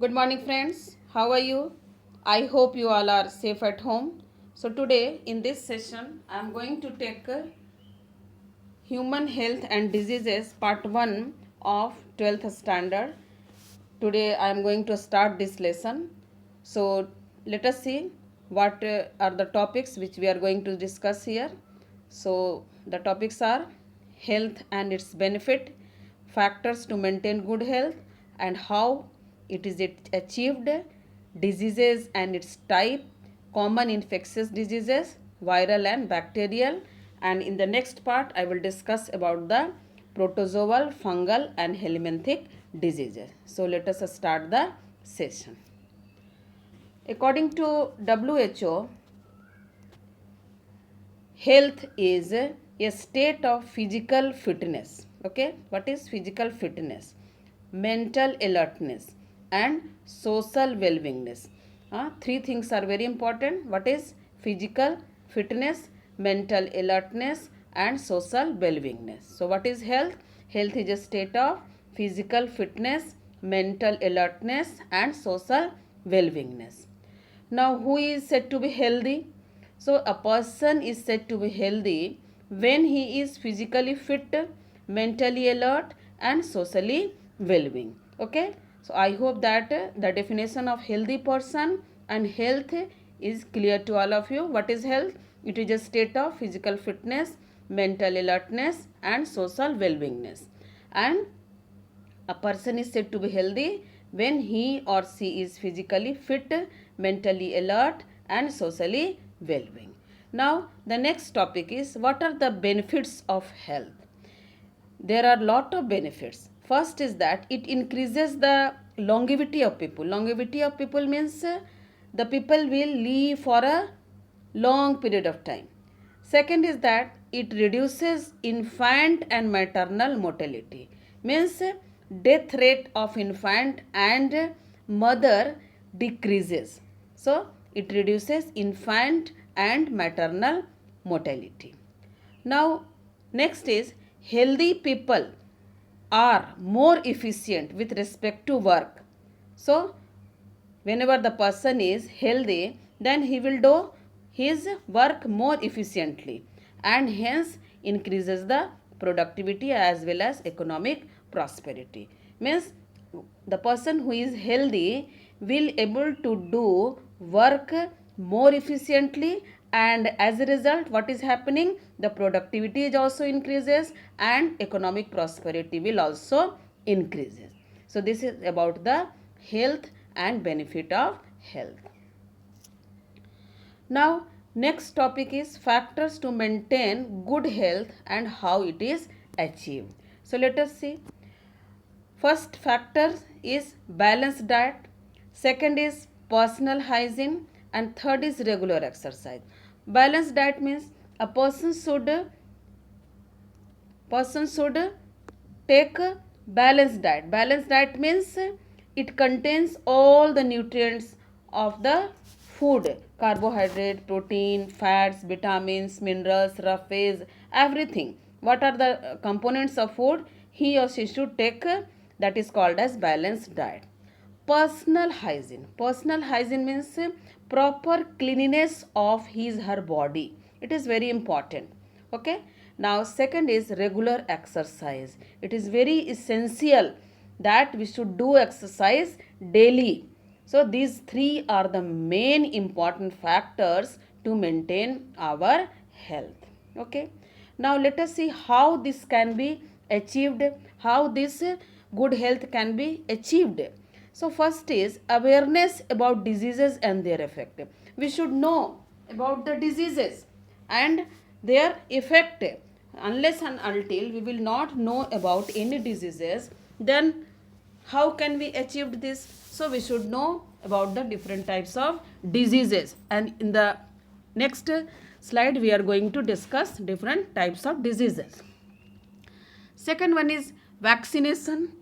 Good morning, friends. How are you? I hope you all are safe at home. So, today in this session, I am going to take Human Health and Diseases Part 1 of 12th Standard. Today, I am going to start this lesson. So, let us see what are the topics which we are going to discuss here. So, the topics are health and its benefit, factors to maintain good health, and how it is achieved, diseases and its type, common infectious diseases, viral and bacterial, and in the next part I will discuss about the protozoal, fungal and helminthic diseases. So let us start the session. According to WHO, health is a state of physical fitness. Okay, what is physical fitness? Mental alertness and social well-beingness. Three things are very important. What is physical fitness, mental alertness and social well-beingness? So what is health? Health is a state of physical fitness, mental alertness and social well-beingness. Now, who is said to be healthy? So, a person is said to be healthy when he is physically fit, mentally alert, and socially well-being. Okay. So, I hope that the definition of healthy person and health is clear to all of you. What is health? It is a state of physical fitness, mental alertness, and social well-beingness. And a person is said to be healthy when he or she is physically fit, mentally alert, and socially well-being. Now, the next topic is what are the benefits of health? There are lot of benefits. First is that it increases the longevity of people. Longevity of people means the people will live for a long period of time. Second is that it reduces infant and maternal mortality. Means death rate of infant and mother decreases. So it reduces infant and maternal mortality. Now next is healthy people are more efficient with respect to work. So whenever the person is healthy, then he will do his work more efficiently and hence increases the productivity as well as economic prosperity. Means the person who is healthy will able to do work more efficiently, and as a result what is happening, the productivity is also increases and economic prosperity will also increases. So this is about the health and benefit of health. Now next topic is factors to maintain good health and how it is achieved. So let us see. First factor is balanced diet, second is personal hygiene, and third is regular exercise. Balanced diet means a person should take a balanced diet. Balanced diet means it contains all the nutrients of the food: carbohydrate, protein, fats, vitamins, minerals, rough everything. What are the components of food? He or she should take, that is called as balanced diet. Personal hygiene. Personal hygiene means proper cleanliness of his her body. It is very important. Okay. Now second is regular exercise. It is very essential that we should do exercise daily. So these three are the main important factors to maintain our health. Okay. Now let us see how this can be achieved, how this good health can be achieved. So first is awareness about diseases and their effect. We should know about the diseases and their effect. Unless and until we will not know about any diseases, then how can we achieve this? So we should know about the different types of diseases, and in the next slide we are going to discuss different types of diseases. Second one is vaccination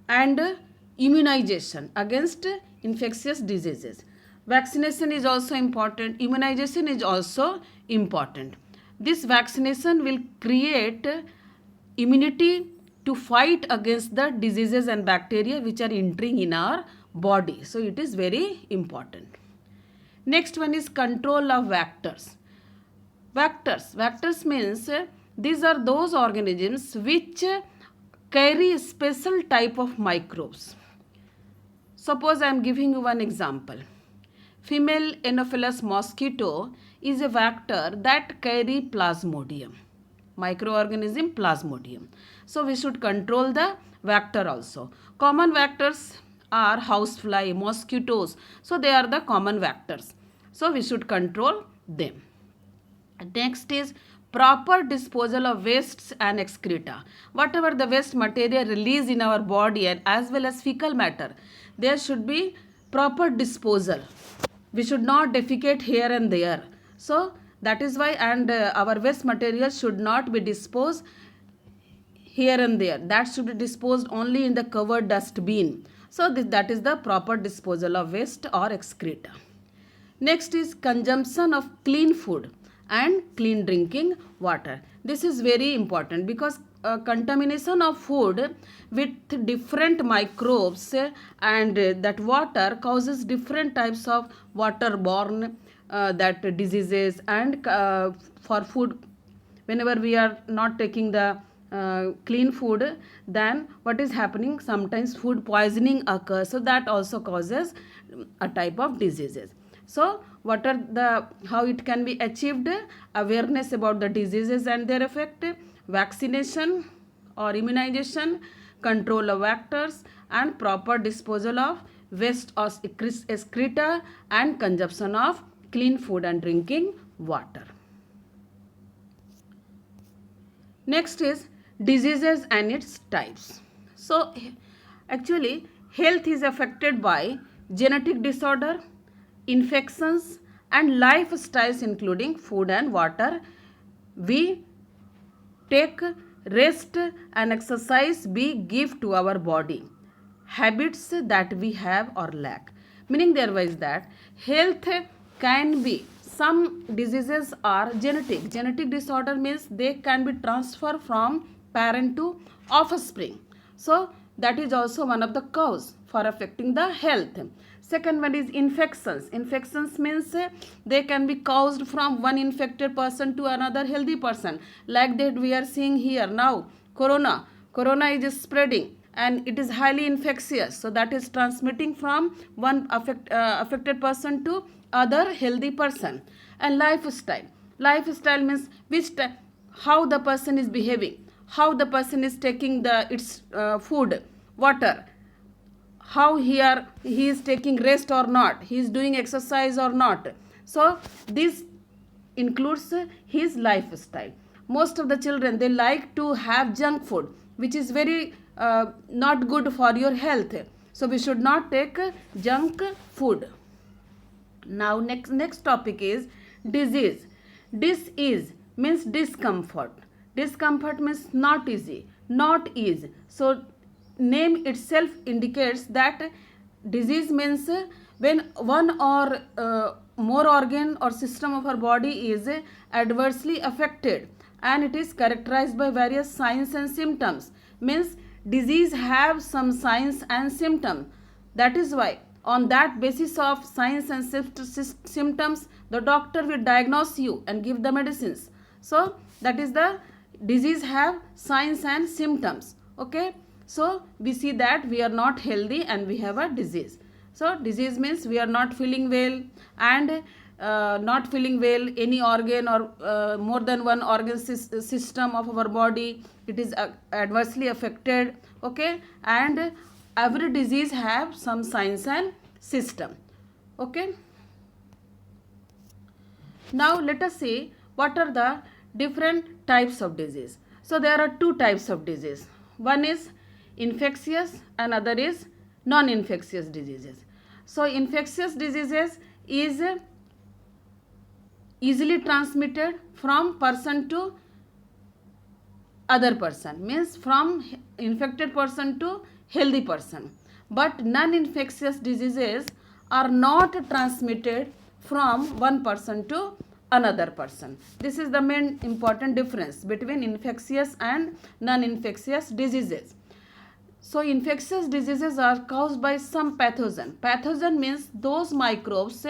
and immunization against infectious diseases. Vaccination is also important, immunization is also important. This vaccination will create immunity to fight against the diseases and bacteria which are entering in our body. So it is very important. Next one is control of vectors. Vectors means these are those organisms which carry a special type of microbes. Suppose I am giving you one example. Female Anopheles mosquito is a vector that carry plasmodium. Microorganism plasmodium. So we should control the vector also. Common vectors are housefly, mosquitoes. So they are the common vectors. So we should control them. Next is proper disposal of wastes and excreta. Whatever the waste material released in our body and as well as fecal matter, there should be proper disposal. We should not defecate here and there. So that is why, and our waste material should not be disposed here and there. That should be disposed only in the covered dustbin. So that is the proper disposal of waste or excreta. Next is consumption of clean food and clean drinking water. This is very important because contamination of food with different microbes and that water causes different types of waterborne that diseases, and for food, whenever we are not taking the clean food, then what is happening, sometimes food poisoning occurs, so that also causes a type of diseases. So what are the, how it can be achieved? Awareness about the diseases and their effect, vaccination or immunization, control of vectors, and proper disposal of waste or excreta, and consumption of clean food and drinking water. Next is diseases and its types. So actually health is affected by genetic disorder, infections, and lifestyles including food and water we take, rest and exercise we give to our body, habits that we have or lack. Meaning therewise that health can be, some diseases are genetic. Genetic disorder means they can be transferred from parent to offspring. So that is also one of the cause for affecting the health. Second one is infections. Infections means they can be caused from one infected person to another healthy person. Like that we are seeing here now, corona. Corona is spreading and it is highly infectious. So that is transmitting from one affected person to other healthy person. And lifestyle. Lifestyle means how the person is behaving, how the person is taking its food, water, how he is taking rest or not, he is doing exercise or not. So this includes his lifestyle. Most of the children, they like to have junk food, which is very not good for your health. So we should not take junk food. Now next topic is disease. Disease means discomfort. Discomfort means not easy, not ease. So name itself indicates that disease means when one or more organ or system of our body is adversely affected, and it is characterized by various signs and symptoms. Means disease have some signs and symptoms. That is why on that basis of signs and symptoms, the doctor will diagnose you and give the medicines. So that is the disease have signs and symptoms. Okay. So we see that we are not healthy and we have a disease. So disease means we are not feeling well, and not feeling well, any organ or more than one organ system of our body, it is adversely affected. Okay. And every disease have some signs and system. Okay. Now let us see what are the different types of disease. So there are two types of disease. One is infectious, another is non-infectious diseases. So infectious diseases is easily transmitted from person to other person, means from infected person to healthy person. But non-infectious diseases are not transmitted from one person to another person. This is the main important difference between infectious and non-infectious diseases. So infectious diseases are caused by some pathogen. Pathogen means those microbes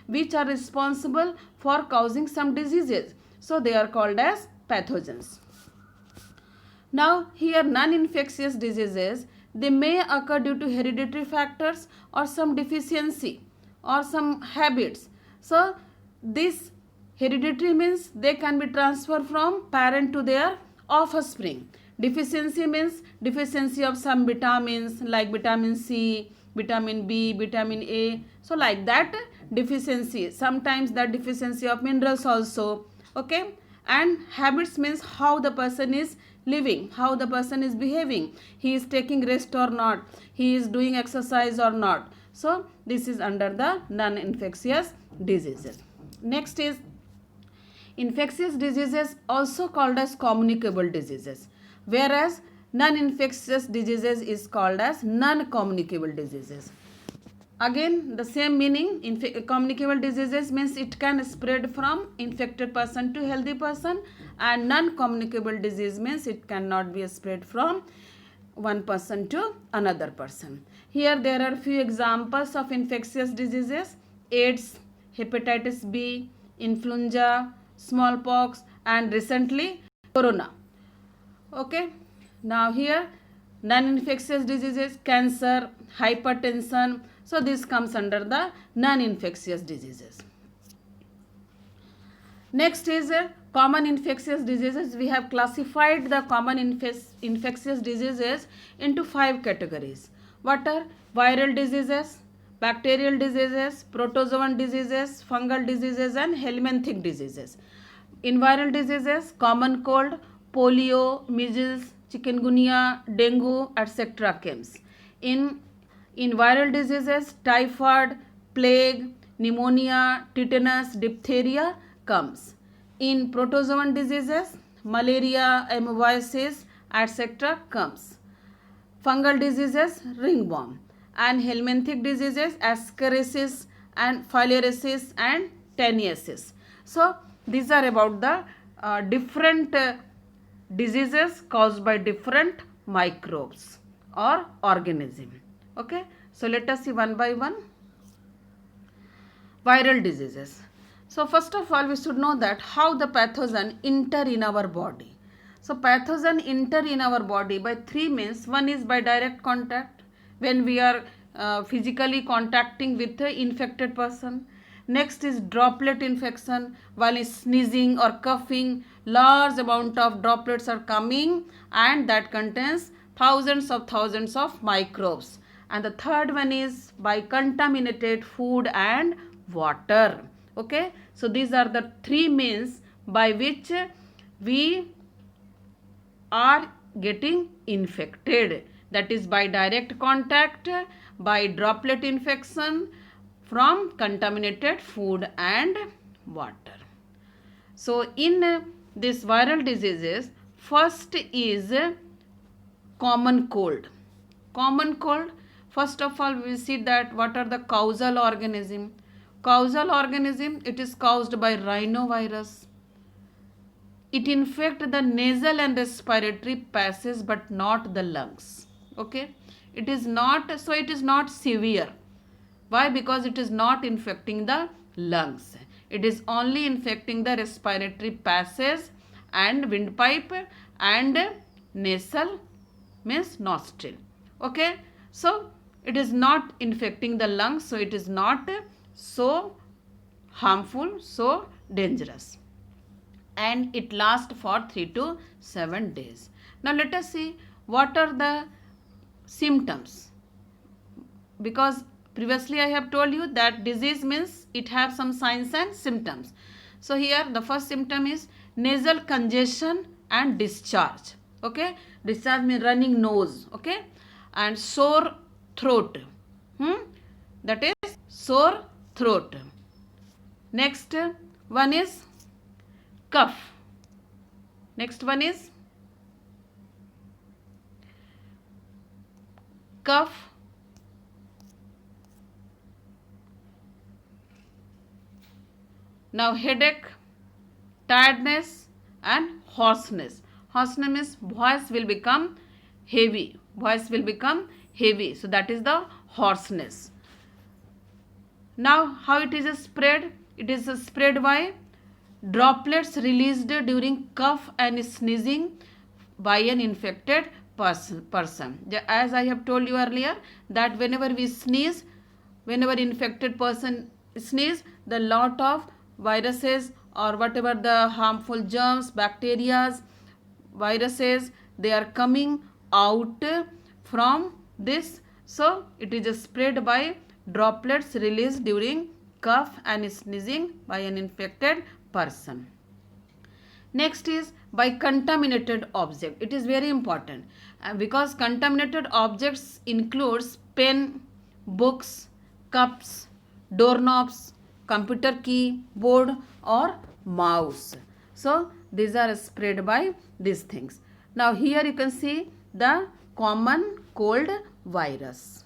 which are responsible for causing some diseases. So they are called as pathogens. Now here non-infectious diseases, they may occur due to hereditary factors or some deficiency or some habits. So this hereditary means they can be transferred from parent to their offspring. Deficiency means deficiency of some vitamins like vitamin C, vitamin B, vitamin A. So like that deficiency. Sometimes that deficiency of minerals also. Okay. And habits means how the person is living, how the person is behaving. He is taking rest or not. He is doing exercise or not. So this is under the non-infectious diseases. Next is infectious diseases also called as communicable diseases, whereas non-infectious diseases is called as non-communicable diseases. Again the same meaning. Communicable diseases means it can spread from infected person to healthy person, and non-communicable disease means it cannot be spread from one person to another person. Here there are few examples of infectious diseases: AIDS, hepatitis B, influenza, smallpox, and recently corona. Okay. Now here non-infectious diseases, cancer, hypertension. So this comes under the non-infectious diseases. Next is common infectious diseases. We have classified the common infectious diseases into 5 categories. What are? Viral diseases, bacterial diseases, protozoan diseases, fungal diseases, and helminthic diseases. In viral diseases, common cold, polio, measles, chikungunya, dengue, etc. comes. In viral diseases, typhoid, plague, pneumonia, tetanus, diphtheria comes. In protozoan diseases, malaria, amoebiasis, etc. comes. Fungal diseases, ringworm. And helminthic diseases, ascariasis and filariasis and taniasis. So these are about the different diseases caused by different microbes or organism. Okay, so let us see one by one. Viral diseases. So first of all we should know that how the pathogen enter in our body. So pathogen enter in our body by 3 means. One is by direct contact, when we are physically contacting with the infected person. Next is droplet infection, while sneezing or coughing, large amount of droplets are coming and that contains thousands of microbes. And the third one is by contaminated food and water. Okay, so these are the 3 means by which we are getting infected. That is by direct contact, by droplet infection, from contaminated food and water. So in this viral diseases, first is common cold. Common cold, first of all we will see that what are the causal organism. Causal organism, it is caused by rhinovirus. It infects the nasal and respiratory passages but not the lungs. Okay, it is not, so it is not severe. Why? Because it is not infecting the lungs. It is only infecting the respiratory passage and windpipe and nasal means nostril. Okay, so it is not infecting the lungs, so it is not so harmful, so dangerous, and it lasts for 3 to 7 days. Now let us see what are the symptoms, because previously I have told you that disease means it have some signs and symptoms. So here the first symptom is nasal congestion and discharge. Okay, discharge means running nose. Okay, and sore throat. That is sore throat. Next one is cough. Next one is cough. Now headache, tiredness and hoarseness. Hoarseness means voice will become heavy. Voice will become heavy. So that is the hoarseness. Now how it is spread? It is spread by droplets released during cough and sneezing by an infected person. As I have told you earlier that whenever we sneeze, whenever infected person sneeze, the lot of viruses or whatever the harmful germs, bacteria, viruses, they are coming out from this. So it is spread by droplets released during cough and sneezing by an infected person. Next is by contaminated object. It is very important because contaminated objects includes pen, books, cups, doorknobs, computer keyboard or mouse. So these are spread by these things. Now here you can see the common cold virus.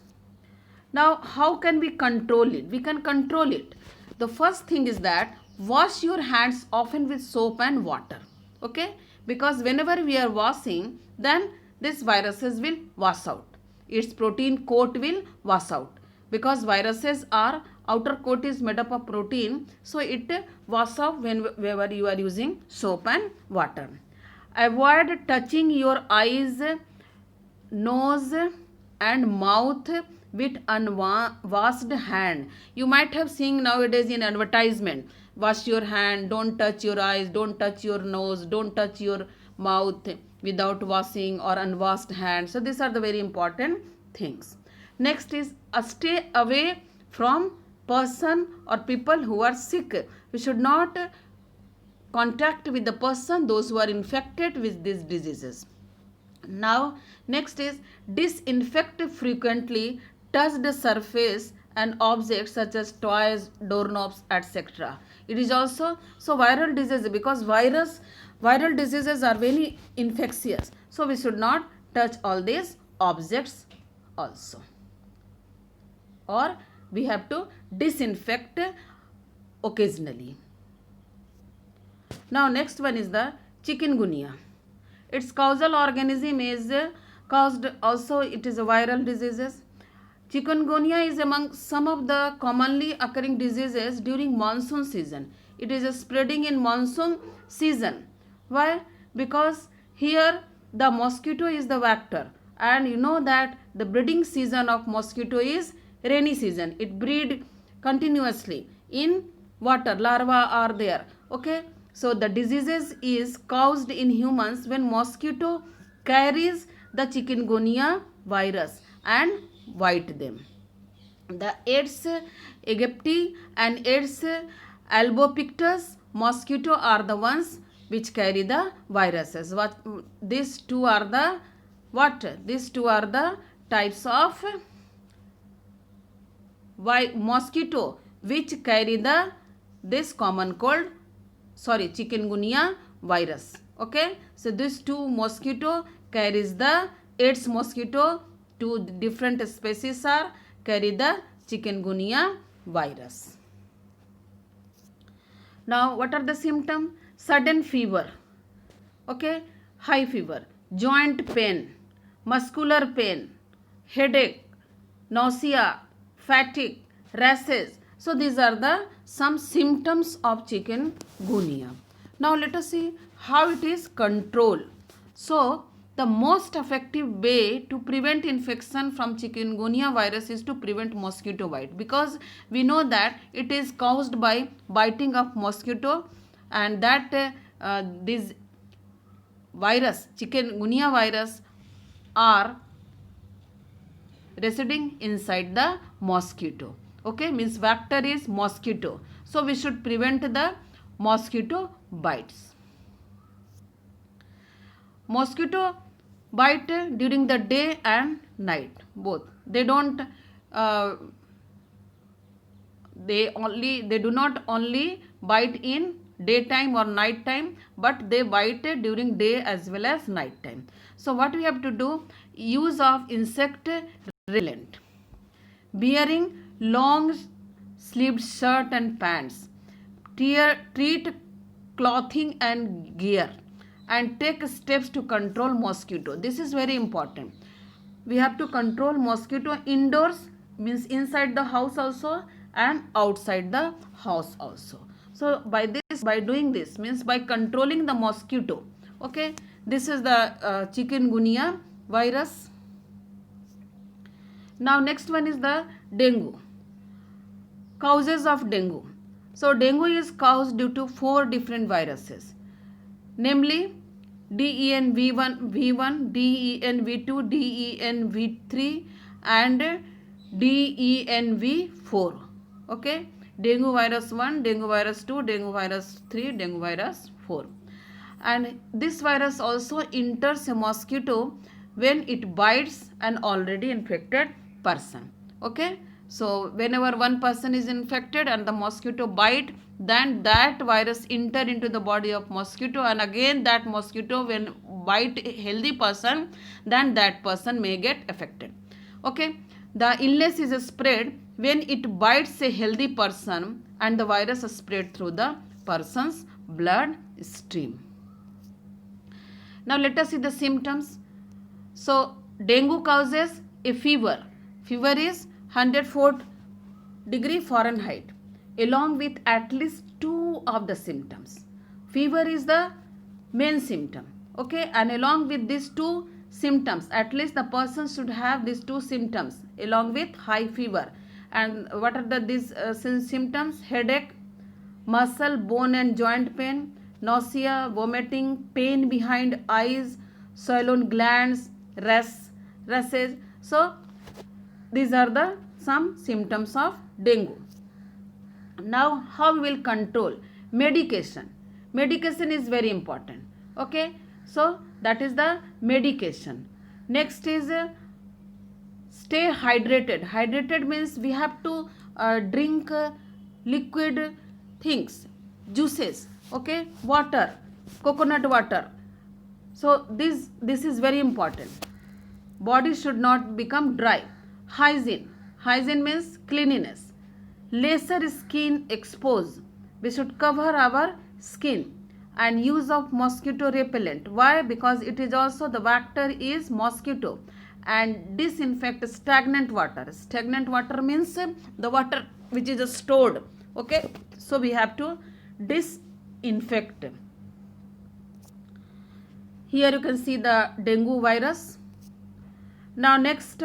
Now how can we control it? We can control it. The first thing is that wash your hands often with soap and water. Okay, because whenever we are washing, then these viruses will wash out. Its protein coat will wash out because viruses are, outer coat is made up of protein, so it wash out whenever you are using soap and water. Avoid touching your eyes, nose and mouth with unwashed hand. You might have seen nowadays in advertisement, wash your hand, don't touch your eyes, don't touch your nose, don't touch your mouth without washing or unwashed hand. So these are the very important things. Next is stay away from person or people who are sick. We should not contact with the person, those who are infected with these diseases. Now next is disinfect frequently touched surface and objects such as toys, doorknobs, etc. It is also so viral disease, because viral diseases are very infectious, so we should not touch all these objects also, or we have to disinfect occasionally. Now next one is the chikungunya. Its causal organism is caused also, it is a viral diseases. Chikungunya is among some of the commonly occurring diseases during monsoon season. It is spreading in monsoon season. Why? Because here the mosquito is the vector, and you know that the breeding season of mosquito is rainy season. It breed continuously in water, larvae are there. Okay, so the diseases is caused in humans when mosquito carries the chikungunya virus and bite them. The Aedes aegypti and Aedes albopictus mosquito are the ones which carry the viruses. These two are the These two are the types of mosquito which carry this common cold, chikungunya virus. Okay, so these two mosquito carries the Aedes mosquito. Two different species are carry the chikungunya virus. Now what are the symptoms? Sudden fever, okay, high fever, joint pain, muscular pain, headache, nausea, fatigue, rashes. So these are the some symptoms of chikungunya. Now let us see how it is controlled. So the most effective way to prevent infection from chikungunya virus is to prevent mosquito bite, because we know that it is caused by biting of mosquito, and that this virus, chikungunya virus, are residing inside the mosquito. Okay, means vector is mosquito, so we should prevent the mosquito bites. Mosquito bite during the day and night both. They don't they do not only bite in daytime or night time, but they bite during day as well as night time. So what we have to do? Use of insect repellent, wearing long sleeved shirt and pants, treat clothing and gear, and take steps to control mosquito. This is very important. We have to control mosquito indoors, means inside the house also, and outside the house also. So by doing this, means by controlling the mosquito. Okay, this is the chikungunya virus. Now next one is the dengue. Causes of dengue. So dengue is caused due to 4 different viruses, namely DENV1, DENV2, DENV3 and DENV4. Okay, dengue virus 1, dengue virus 2, dengue virus 3, dengue virus 4. And this virus also enters a mosquito when it bites an already infected person. Okay, so whenever one person is infected and the mosquito bite, then that virus enter into the body of mosquito, and again that mosquito when bite a healthy person, then that person may get affected. Okay, the illness is spread when it bites a healthy person and the virus is spread through the person's blood stream. Now let us see the symptoms. So dengue causes a fever. Fever is 104 degree Fahrenheit along with at least 2 of the symptoms. Fever is the main symptom. Okay, and along with these 2 symptoms, at least the person should have these 2 symptoms along with high fever. And what are these symptoms? Headache, muscle, bone and joint pain, nausea, vomiting, pain behind eyes, swollen glands, rashes. So these are the some symptoms of dengue. Now how we will control? Medication. Medication is very important. Okay, so that is the medication. Next is stay hydrated. Hydrated means we have to drink liquid things, juices, okay, water, coconut water. So this is very important. Body should not become dry. Hygiene means cleanliness. Lesser skin expose. We should cover our skin, and use of mosquito repellent. Why? Because it is also the vector is mosquito, and disinfect stagnant water. Stagnant water means the water which is stored. Okay, so we have to disinfect. Here you can see the dengue virus. Now next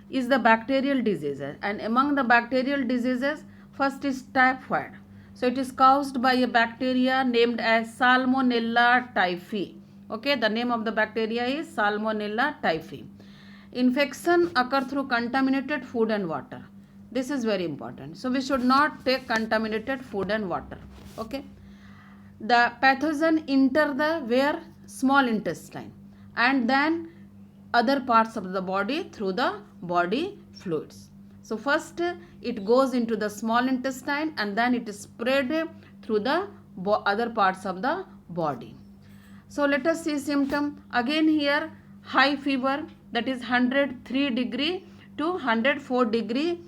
is the bacterial diseases, and among the bacterial diseases, first is typhoid. So it is caused by a bacteria named as Salmonella typhi. Okay, the name of the bacteria is Salmonella typhi. Infection occur through contaminated food and water. This is very important. So we should not take contaminated food and water. Okay. The pathogen enter the where small intestine and then other parts of the body through the body fluids. So first it goes into the small intestine and then it is spread through the other parts of the body. So let us see symptom. Again here high fever, that is 103 degree to 104 degree,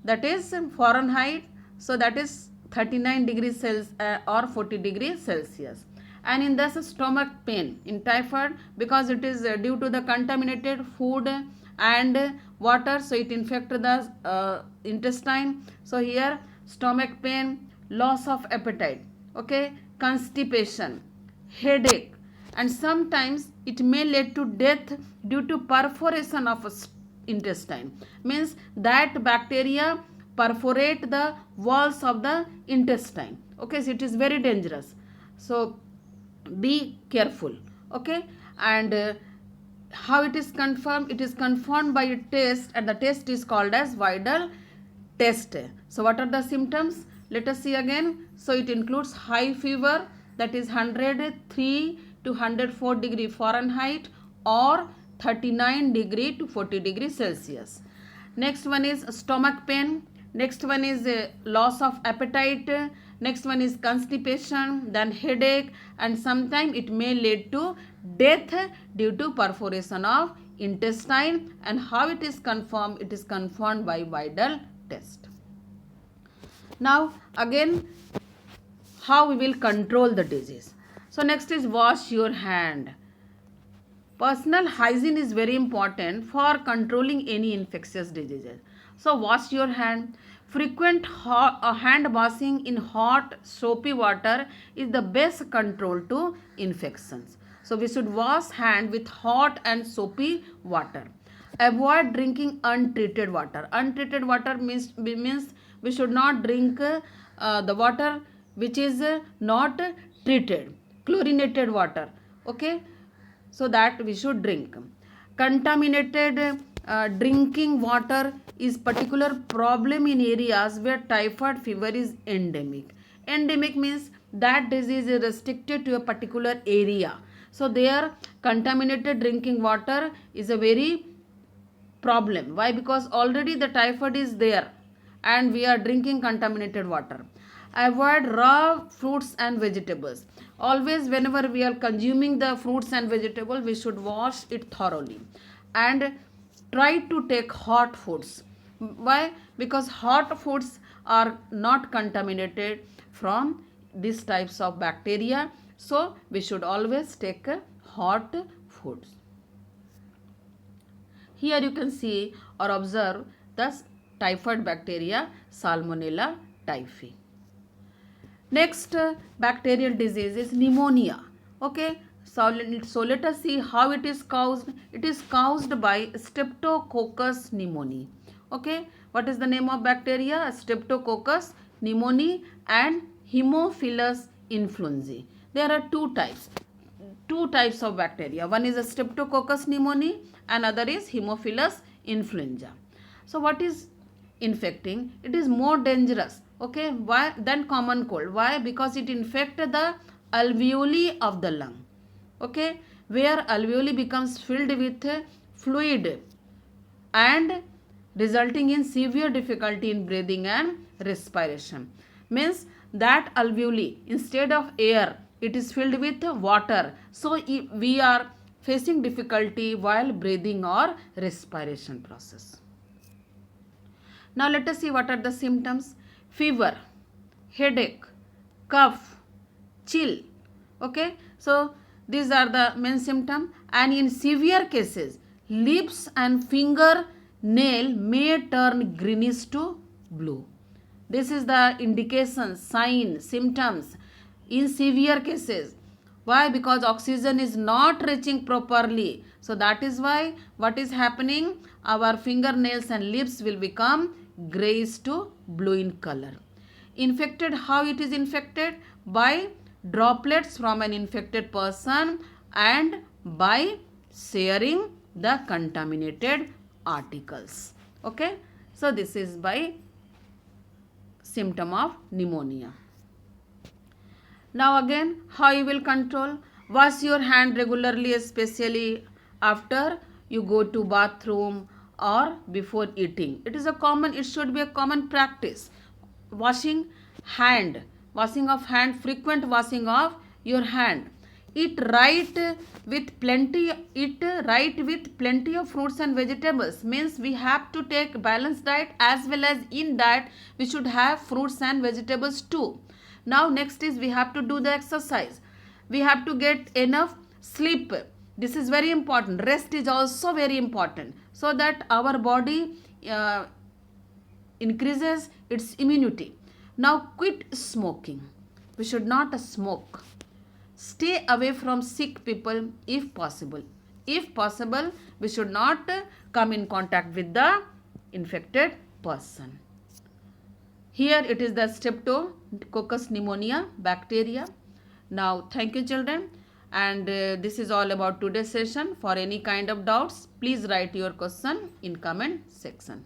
that is Fahrenheit. So that is 39 degrees Celsius or 40 degrees Celsius. And in this stomach pain in typhoid, because it is due to the contaminated food and water, so it infects the intestine. So here stomach pain, loss of appetite, okay, constipation, headache, and sometimes it may lead to death due to perforation of intestine. Means that bacteria perforate the walls of the intestine. Okay, so it is very dangerous. So be careful. Okay, and how it is confirmed? It is confirmed by a test, and the test is called as Widal test. So what are the symptoms? Let us see again. So it includes high fever, that is 103 to 104 degree Fahrenheit or 39 degree to 40 degree Celsius. Next one is stomach pain. Next one is loss of appetite. Next one is constipation, then headache, and sometimes it may lead to death due to perforation of intestine. And how it is confirmed? It is confirmed by Widal test. Now again, how we will control the disease. So next is wash your hand. Personal hygiene is very important for controlling any infectious diseases. So wash your hand. Frequent hand washing in hot soapy water is the best control to infections. So we should wash hand with hot and soapy water. Avoid drinking untreated water. Untreated water means we should not drink the water which is not treated, chlorinated water. Okay, so that we should drink. Contaminated drinking water is particular problem in areas where typhoid fever is endemic. Endemic means that disease is restricted to a particular area. So there contaminated drinking water is a very problem. Why? Because already the typhoid is there and we are drinking contaminated water. Avoid raw fruits and vegetables. Always whenever we are consuming the fruits and vegetables, we should wash it thoroughly. And try to take hot foods. Why? Because hot foods are not contaminated from these types of bacteria. So we should always take hot foods. Here you can see or observe the typhoid bacteria Salmonella typhi. Next bacterial disease is pneumonia. Okay, so let us see how it is caused. It is caused by Streptococcus pneumoniae. Okay, what is the name of bacteria? Streptococcus pneumoniae and Haemophilus influenzae. There are two types of bacteria. One is a Streptococcus pneumoniae and other is Haemophilus influenza. So what is infecting? It is more dangerous, okay, why than common cold. Why? Because it infects the alveoli of the lung, okay, where alveoli becomes filled with fluid and resulting in severe difficulty in breathing and respiration. Means that alveoli, instead of air, it is filled with water. So we are facing difficulty while breathing or respiration process. Now let us see what are the symptoms. Fever, headache, cough, chill. Okay, so these are the main symptoms, and in severe cases, lips and finger nail may turn greenish to blue. This is the indication, sign, symptoms in severe cases. Why? Because oxygen is not reaching properly. So that is why what is happening, our fingernails and lips will become grayish to blue in color. Infected, how it is infected? By droplets from an infected person and by sharing the contaminated articles. Okay, so this is by symptom of pneumonia. Now again, how you will control? Wash your hand regularly, especially after you go to bathroom or before eating. It should be a common practice. Washing of hand, frequent washing of your hand. Eat right with plenty of fruits and vegetables. Means we have to take balanced diet, as well as in that we should have fruits and vegetables too. Now next is we have to do the exercise. We have to get enough sleep. This is very important. Rest is also very important, so that our body increases its immunity. Now quit smoking. We should not smoke. Stay away from sick people if possible. If possible, we should not come in contact with the infected person. Here it is the Streptococcus pneumoniae bacteria. Now thank you children, and this is all about today's session. For any kind of doubts, please write your question in comment section.